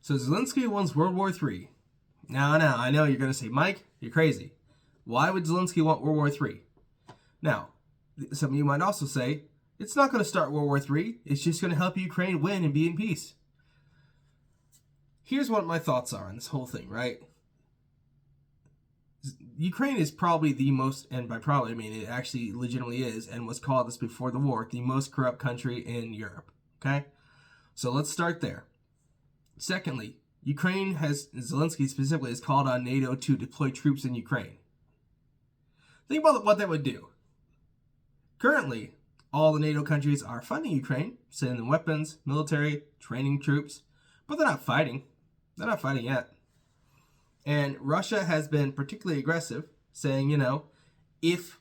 So Zelensky wants World War III. Now, I know you're going to say, Mike, you're crazy. Why would Zelensky want World War III? Now, some of you might also say, it's not going to start World War III. It's just going to help Ukraine win and be in peace. Here's what my thoughts are on this whole thing, right? Ukraine is probably the most, and by probably I mean it actually legitimately is, and was called this before the war, the most corrupt country in Europe, okay? So let's start there. Secondly, Ukraine has, Zelensky specifically, has called on NATO to deploy troops in Ukraine. Think about what that would do. Currently, all the NATO countries are funding Ukraine, sending them weapons, military, training troops, but they're not fighting. They're not fighting yet. And Russia has been particularly aggressive, saying, if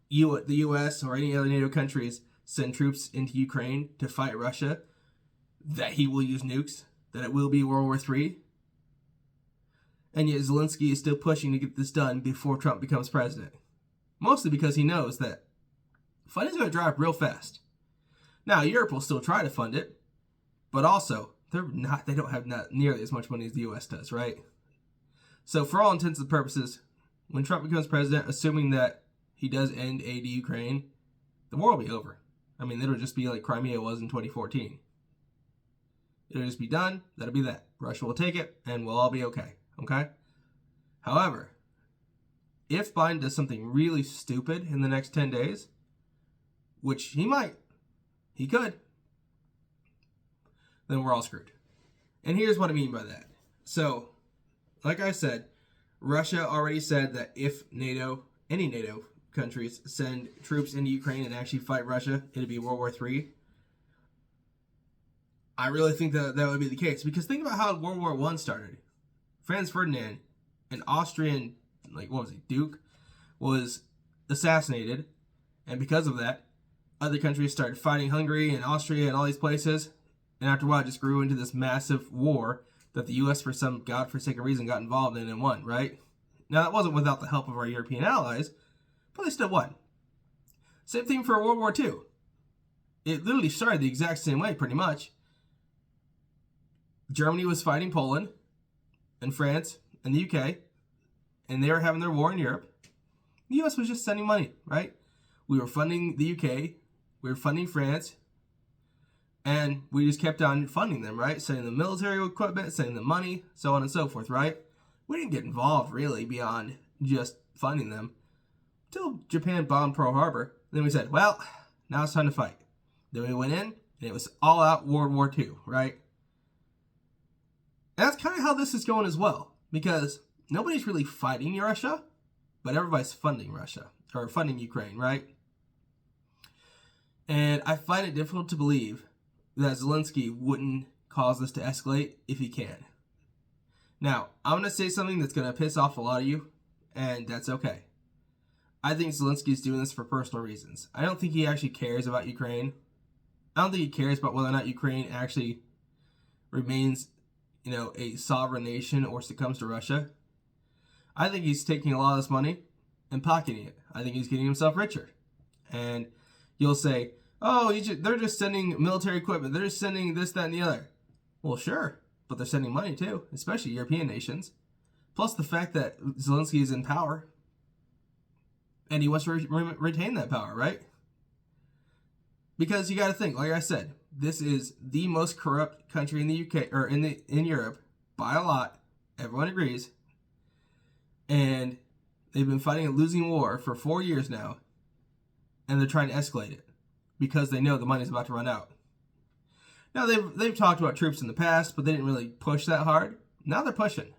the U.S. or any other NATO countries send troops into Ukraine to fight Russia, that he will use nukes, that it will be World War III. And yet Zelensky is still pushing to get this done before Trump becomes president. Mostly because he knows that funding is going to dry up real fast. Now, Europe will still try to fund it, but also, they don't have not nearly as much money as the U.S. does, right? So for all intents and purposes, when Trump becomes president, assuming that he does end aid to Ukraine, the war will be over. I mean, it'll just be like Crimea was in 2014. It'll just be done. That'll be that. Russia will take it, and we'll all be okay. Okay? However, if Biden does something really stupid in the next 10 days, which he could, then we're all screwed. And here's what I mean by that. So, like I said, Russia already said that if any NATO countries send troops into Ukraine and actually fight Russia, it'd be World War III. I really think that would be the case. Because think about how World War I started. Franz Ferdinand, an Austrian, Duke, was assassinated. And because of that, other countries started fighting Hungary and Austria and all these places. And after a while, it just grew into this massive war that the U.S., for some godforsaken reason, got involved in and won, right? Now, that wasn't without the help of our European allies, but they still won. Same thing for World War II. It literally started the exact same way, pretty much. Germany was fighting Poland and France and the UK, and they were having their war in Europe. The U.S. was just sending money, right? We were funding the UK, we were funding France, and we just kept on funding them, right? Sending them military equipment, sending them money, so on and so forth, right? We didn't get involved, really, beyond just funding them until Japan bombed Pearl Harbor. Then we said, well, now it's time to fight. Then we went in, and it was all-out World War II, right? And that's kind of how this is going as well, because nobody's really fighting Russia, but everybody's funding Russia, or funding Ukraine, right? And I find it difficult to believe that Zelensky wouldn't cause this to escalate if he can. Now, I'm going to say something that's going to piss off a lot of you, and that's okay. I think Zelensky's doing this for personal reasons. I don't think he actually cares about Ukraine. I don't think he cares about whether or not Ukraine actually remains, a sovereign nation or succumbs to Russia. I think he's taking a lot of this money and pocketing it. I think he's getting himself richer. And you'll say, oh, they're just sending military equipment. They're just sending this, that, and the other. Well, sure, but they're sending money too, especially European nations. Plus the fact that Zelensky is in power, and he wants to retain that power, right? Because you got to think, like I said, this is the most corrupt country in the UK or in Europe by a lot. Everyone agrees, and they've been fighting a losing war for 4 years now, and they're trying to escalate it because they know the money's about to run out. Now, they've talked about troops in the past, but they didn't really push that hard. Now they're pushing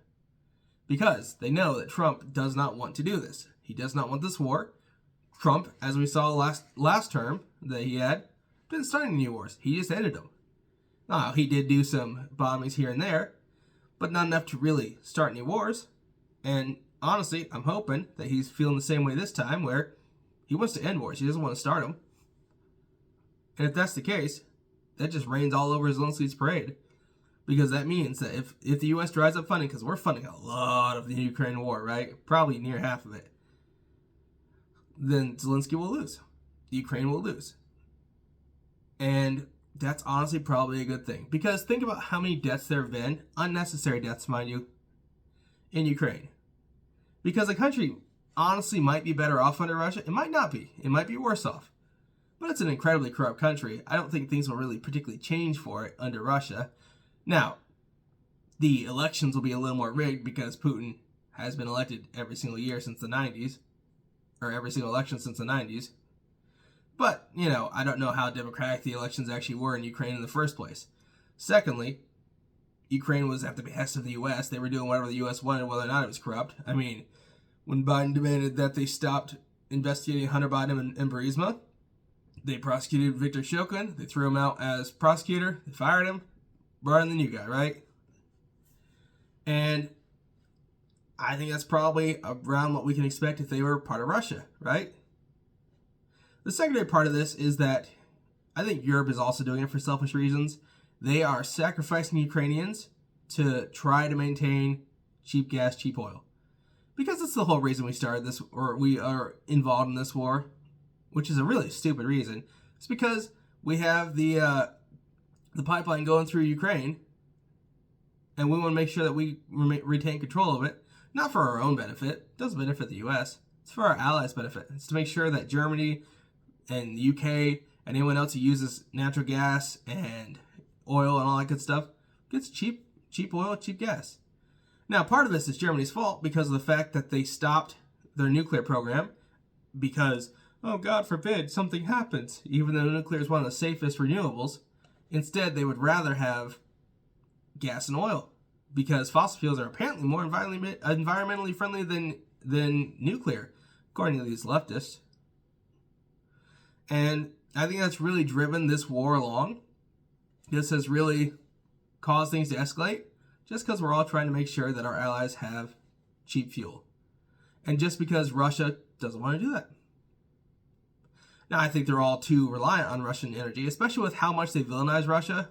because they know that Trump does not want to do this. He does not want this war. Trump, as we saw last term that he had, didn't start any new wars. He just ended them. Now, he did do some bombings here and there, but not enough to really start any wars. And honestly, I'm hoping that he's feeling the same way this time, where he wants to end wars. He doesn't want to start them. And if that's the case, that just rains all over Zelensky's parade. Because that means that if the U.S. dries up funding, because we're funding a lot of the Ukraine war, right? Probably near half of it. Then Zelensky will lose. Ukraine will lose. And that's honestly probably a good thing. Because think about how many deaths there have been, unnecessary deaths, mind you, in Ukraine. Because the country honestly might be better off under Russia. It might not be. It might be worse off. But it's an incredibly corrupt country. I don't think things will really particularly change for it under Russia. Now, the elections will be a little more rigged because Putin has been elected every single year since the 90s. Or every single election since the 90s. But, I don't know how democratic the elections actually were in Ukraine in the first place. Secondly, Ukraine was at the behest of the U.S. They were doing whatever the U.S. wanted, whether or not it was corrupt. I mean, when Biden demanded that they stopped investigating Hunter Biden and Burisma, they prosecuted Viktor Shokin. They threw him out as prosecutor. They fired him. Brought in the new guy, right? And I think that's probably around what we can expect if they were part of Russia, right? The secondary part of this is that I think Europe is also doing it for selfish reasons. They are sacrificing Ukrainians to try to maintain cheap gas, cheap oil. Because that's the whole reason we started this, or we are involved in this war, which is a really stupid reason. It's because we have the pipeline going through Ukraine, and we want to make sure that we retain control of it, not for our own benefit. It doesn't benefit the U.S. It's for our allies' benefit. It's to make sure that Germany and the UK and anyone else who uses natural gas and oil and all that good stuff gets cheap oil, cheap gas. Now, part of this is Germany's fault because of the fact that they stopped their nuclear program because, oh, God forbid, something happens, even though nuclear is one of the safest renewables. Instead, they would rather have gas and oil because fossil fuels are apparently more environmentally friendly than nuclear, according to these leftists. And I think that's really driven this war along. This has really caused things to escalate just because we're all trying to make sure that our allies have cheap fuel. And just because Russia doesn't want to do that. Now, I think they're all too reliant on Russian energy, especially with how much they villainize Russia.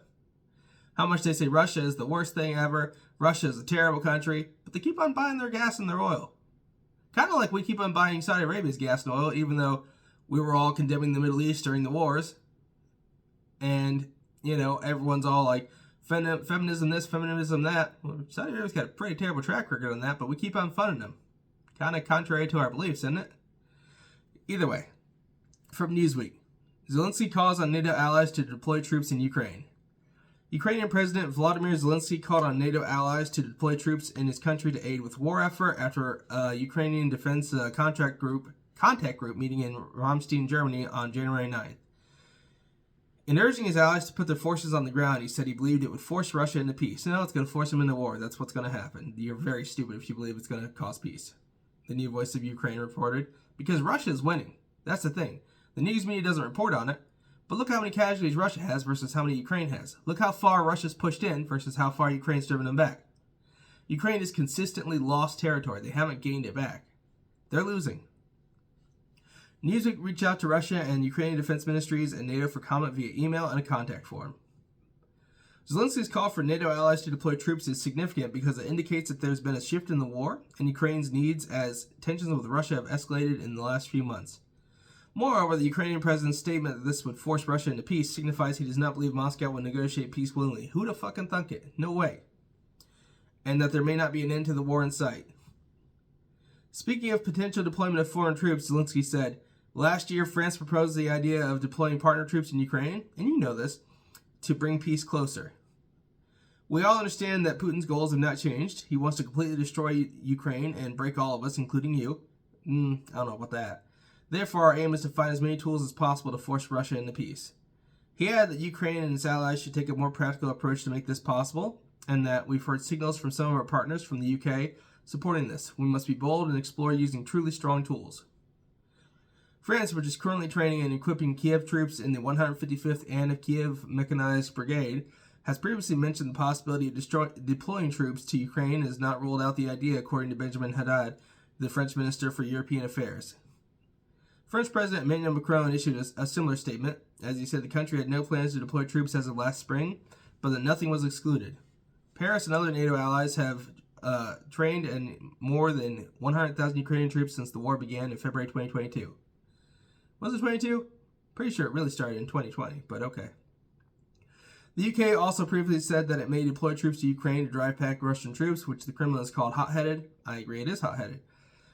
How much they say Russia is the worst thing ever. Russia is a terrible country. But they keep on buying their gas and their oil. Kind of like we keep on buying Saudi Arabia's gas and oil, even though we were all condemning the Middle East during the wars. And, everyone's all like, feminism this, feminism that. Well, Saudi Arabia's got a pretty terrible track record on that, but we keep on funding them. Kind of contrary to our beliefs, isn't it? Either way, from Newsweek, Zelensky calls on NATO allies to deploy troops in Ukraine. Ukrainian President Volodymyr Zelensky called on NATO allies to deploy troops in his country to aid with war effort after a Ukrainian Defense Contact Group meeting in Ramstein, Germany on January 9th. In urging his allies to put their forces on the ground, he said he believed it would force Russia into peace. No, it's going to force them into war. That's what's going to happen. You're very stupid if you believe it's going to cause peace. The New Voice of Ukraine reported. Because Russia is winning. That's the thing. The news media doesn't report on it. But look how many casualties Russia has versus how many Ukraine has. Look how far Russia's pushed in versus how far Ukraine's driven them back. Ukraine has consistently lost territory. They haven't gained it back. They're losing. Newsweek reached out to Russia and Ukrainian defense ministries and NATO for comment via email and a contact form. Zelensky's call for NATO allies to deploy troops is significant because it indicates that there's been a shift in the war and Ukraine's needs as tensions with Russia have escalated in the last few months. Moreover, the Ukrainian president's statement that this would force Russia into peace signifies he does not believe Moscow would negotiate peace willingly. Who'd have fucking thunk it? No way. And that there may not be an end to the war in sight. Speaking of potential deployment of foreign troops, Zelensky said, last year, France proposed the idea of deploying partner troops in Ukraine, and you know this, to bring peace closer. We all understand that Putin's goals have not changed. He wants to completely destroy Ukraine and break all of us, including you. I don't know about that. Therefore, our aim is to find as many tools as possible to force Russia into peace. He added that Ukraine and its allies should take a more practical approach to make this possible, and that we've heard signals from some of our partners from the UK supporting this. We must be bold and explore using truly strong tools. France, which is currently training and equipping Kiev troops in the 155th Anne of Kiev Mechanized Brigade, has previously mentioned the possibility of deploying troops to Ukraine and has not ruled out the idea, according to Benjamin Haddad, the French Minister for European Affairs. French President Emmanuel Macron issued a similar statement, as he said the country had no plans to deploy troops as of last spring, but that nothing was excluded. Paris and other NATO allies have trained and more than 100,000 Ukrainian troops since the war began in February 2022. Was it 22? Pretty sure it really started in 2020, but okay. The UK also previously said that it may deploy troops to Ukraine to drive back Russian troops, which the Kremlin has called hot-headed. I agree, it is hot-headed.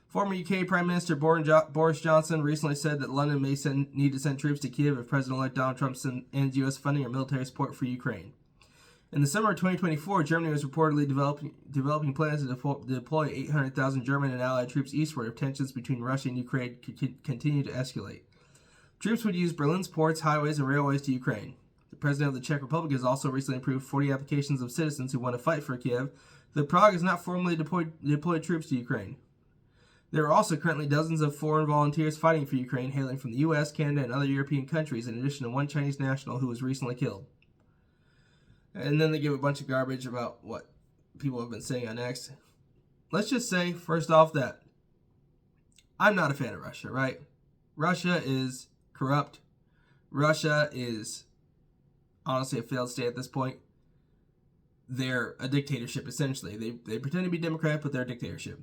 Former UK Prime Minister Boris Johnson recently said that London may need to send troops to Kiev if President-elect Donald Trump ends U.S. funding or military support for Ukraine. In the summer of 2024, Germany was reportedly developing plans to deploy 800,000 German and Allied troops eastward if tensions between Russia and Ukraine continue to escalate. Troops would use Berlin's ports, highways, and railways to Ukraine. The president of the Czech Republic has also recently approved 40 applications of citizens who want to fight for Kiev, though Prague has not formally deployed troops to Ukraine. There are also currently dozens of foreign volunteers fighting for Ukraine, hailing from the U.S., Canada, and other European countries, in addition to one Chinese national who was recently killed. And then they give a bunch of garbage about what people have been saying on X. Let's just say, first off, that I'm not a fan of Russia, right? Russia is corrupt. Russia is honestly a failed state at this point. They're a dictatorship, essentially. They pretend to be democratic, but they're a dictatorship.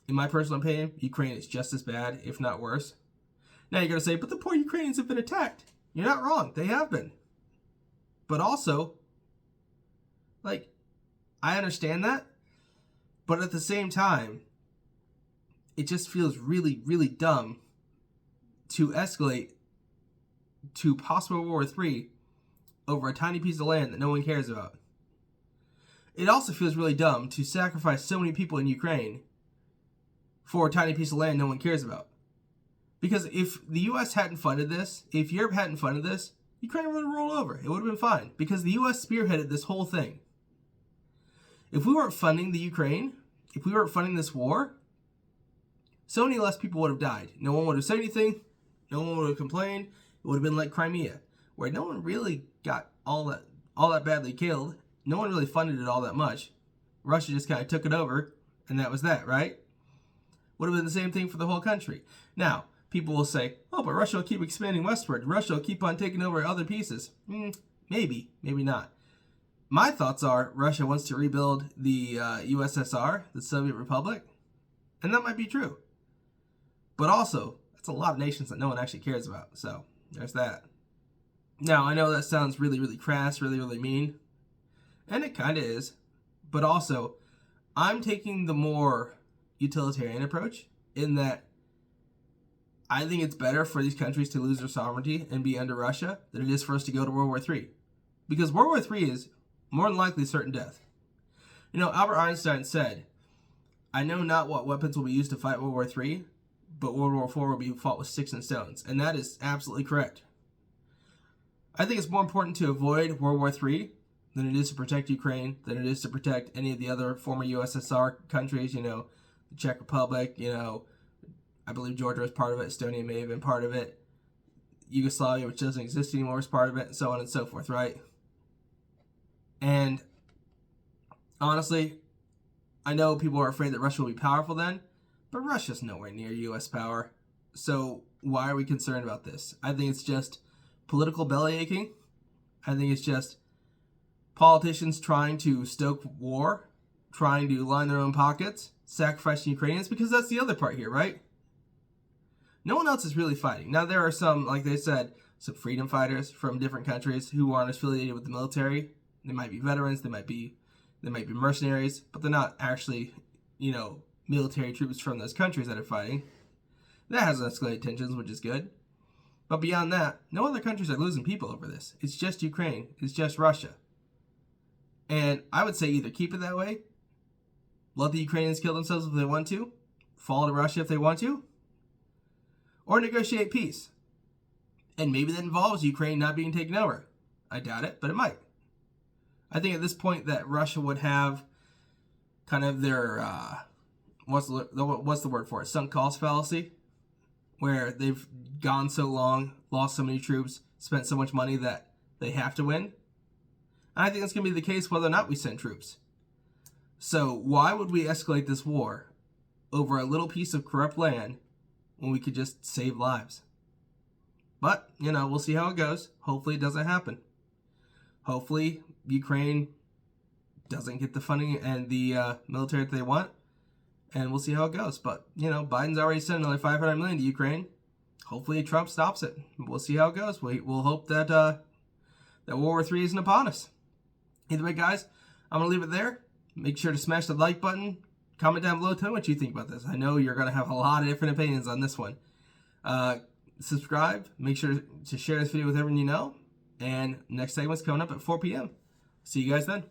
In my personal opinion, Ukraine is just as bad, if not worse. Now you're going to say, but the poor Ukrainians have been attacked. You're not wrong. They have been. But also, I understand that. But at the same time, it just feels really, really dumb to escalate to possible World War III over a tiny piece of land that no one cares about. It also feels really dumb to sacrifice so many people in Ukraine for a tiny piece of land no one cares about. Because if the U.S. hadn't funded this, if Europe hadn't funded this, Ukraine would have rolled over. It would have been fine. Because the U.S. spearheaded this whole thing. If we weren't funding the Ukraine, if we weren't funding this war, so many less people would have died. No one would have said anything. No one would have complained. It would have been like Crimea, where no one really got all that badly killed. No one really funded it all that much. Russia just kind of took it over, and that was that, right? Would have been the same thing for the whole country. Now, people will say, oh, but Russia will keep expanding westward. Russia will keep on taking over other pieces. Maybe, maybe not. My thoughts are Russia wants to rebuild the USSR, the Soviet Republic, and that might be true. But also, that's a lot of nations that no one actually cares about, so there's that. Now, I know that sounds really, really crass, really, really mean, and it kind of is, but also, I'm taking the more utilitarian approach in that I think it's better for these countries to lose their sovereignty and be under Russia than it is for us to go to World War III. Because World War III is more than likely certain death. You know, Albert Einstein said, I know not what weapons will be used to fight World War III, but World War IV will be fought with sticks and stones. And that is absolutely correct. I think it's more important to avoid World War III than it is to protect Ukraine, than it is to protect any of the other former USSR countries, you know, the Czech Republic, you know, I believe Georgia was part of it, Estonia may have been part of it, Yugoslavia, which doesn't exist anymore, is part of it, and so on and so forth, right? And honestly, I know people are afraid that Russia will be powerful then, but Russia's nowhere near U.S. power. So why are we concerned about this? I think it's just political belly aching. I think it's just politicians trying to stoke war, trying to line their own pockets, sacrificing Ukrainians, because that's the other part here, right? No one else is really fighting. Now, there are some, like they said, some freedom fighters from different countries who aren't affiliated with the military. They might be veterans, they might be mercenaries, but they're not actually, you know, military troops from those countries that are fighting. That has escalated tensions, which is good. But beyond that, no other countries are losing people over this. It's just Ukraine. It's just Russia. And I would say either keep it that way, let the Ukrainians kill themselves if they want to, fall to Russia if they want to, or negotiate peace. And maybe that involves Ukraine not being taken over. I doubt it, but it might. I think at this point that Russia would have kind of their, what's the word for it? Sunk cost fallacy, where they've gone so long, lost so many troops, spent so much money that they have to win. And I think that's going to be the case whether or not we send troops. So why would we escalate this war over a little piece of corrupt land when we could just save lives? But, you know, we'll see how it goes. Hopefully it doesn't happen. Hopefully Ukraine doesn't get the funding and the military that they want. And we'll see how it goes. But, you know, Biden's already sent another $500 million to Ukraine. Hopefully Trump stops it. We'll see how it goes. We'll hope that that World War III isn't upon us. Either way, guys, I'm going to leave it there. Make sure to smash the like button. Comment down below. Tell me what you think about this. I know you're going to have a lot of different opinions on this one. Subscribe. Make sure to share this video with everyone you know. And next segment's coming up at 4 p.m. See you guys then.